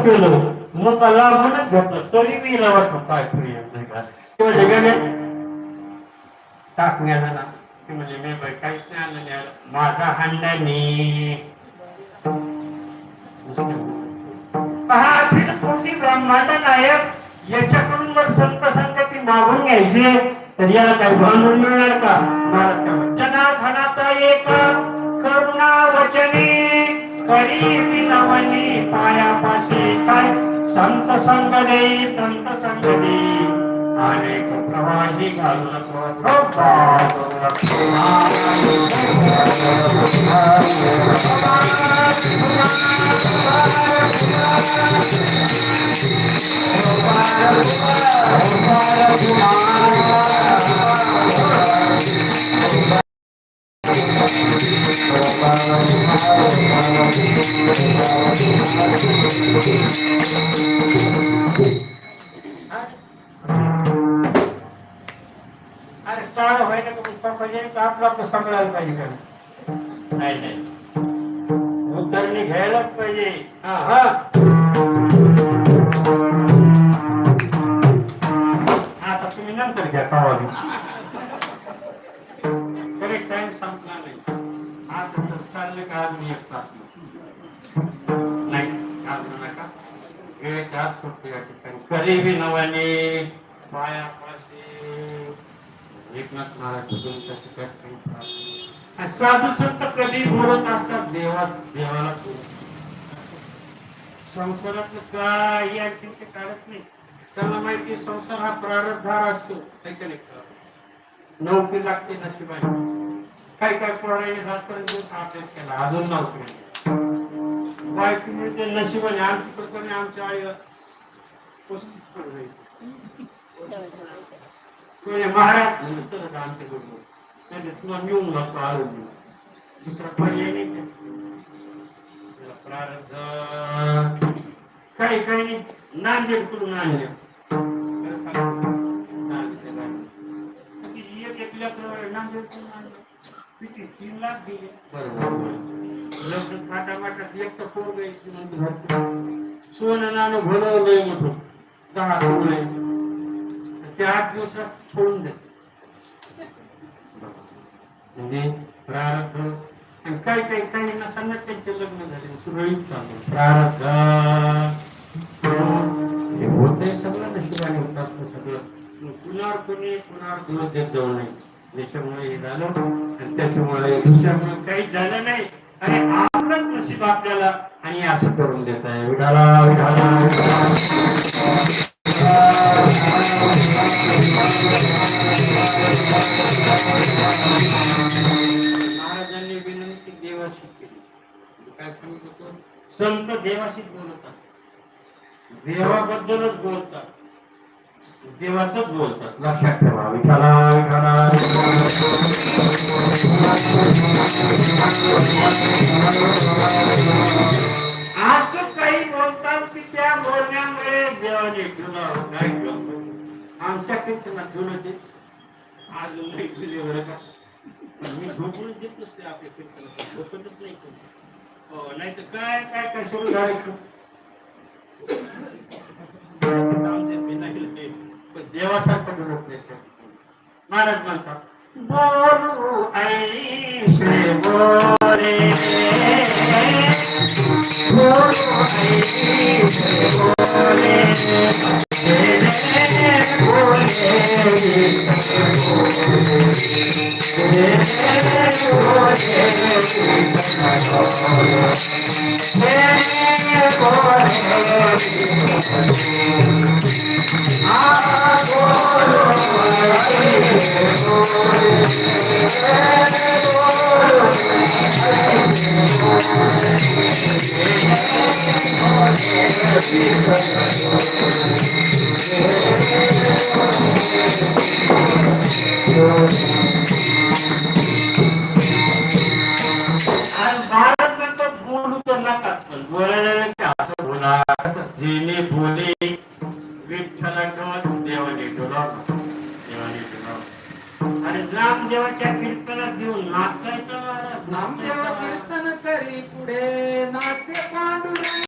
गेलो मग लांबूनच घेतलं तरी मी वाटतो काय नाही का किंवा जगाने टाकण्याला ना की म्हणजे मी काहीच नाही आणलं माझा हांड्याने ब्रह्मांड नायक याच्याकडून जर संत संगती मागून घ्यायची तर याला काही भांडून मिळणार का? जनार्दनाचा एक करुणा वचनी करी विनवणी पायापाशी काय संत संग देई संत संग देई अनेक प्रवाही घालून अरे टाळ व्हायला पुष्पा पाहिजे आपला तो सांभाळायला पाहिजे का? नाही नाही उतरणी घ्यायलाच पाहिजे. आता तुम्ही नंतर घ्या कावाली करेक्ट टाइम संपला नाही. आज चाललं का आज मी एक तास नाही आज नका वेळेत आज सुटते या ठिकाणी करी बी नवाने पायापाशी एकनाथ महाराज साधू संत कधी बोलत असतात देवाला संसारातलं काही आणखी ते काढत नाही. त्यांना माहिती संसार हा प्रारब्धार असतो. नोकरी लागते नशिबाने काय काय पोराने अभ्यास केला अजून नोकरी बायको मिळते नशिबाने. आमची प्रकारे आमच्या आई 35 महाराज आमच्याकडून तुला मिळून लागतो आरोग्य दुसरा पर्याय नाही. प्रारब्ध काही काही नाही. नांदेड कडून आणल्या नांदेड कडून आणलं किती 3 लाख दिले. बरोबर लग्न थाटामाटात एक तर पोर सोनं नाणं भरवलं लय मोठं 10 तोळे ते 8 दिवसात सोडून दे. म्हणजे प्रारब्ध आणि काही काही काही नसांना त्यांचे लग्न झाले सुरळीत चालू. प्रारब्ध हे होते सगळं नशिबाने होत असतं सगळं. कुणावर कोणी कुणावर दिवस देत जाऊ नये. त्याच्यामुळे हे झालं आणि त्याच्यामुळे दुसऱ्यामुळे काही झालं नाही आणि आपलंच नशीब आपल्याला आणि असं करून देत आहे. विठाला विठाला महाराजांनी विनंती देवाशी केली. काय सांगत होतो? संत देवाशीच बोलत असतात. देवाबद्दलच बोलतात देवाचंच बोलतात. लक्षात ठेवा. विठाला विठाला असं काही बोलतात की त्या बोलण्यामुळे देवाने तुला काय आमच्या कीर्तनात घेऊन होते अजून नाही दिले बरं का. मी झोपून देत नसते आपल्या कीर्तनात झोपतच नाही. हो नाही तर काय काय काय सुरू झालं देवासारखं बोलत नाही. महाराज म्हणतात बोलू ऐसे बोले बोलू ऐसे बोले भारत बोलू तर नका बोलायला बोला जेणे बोले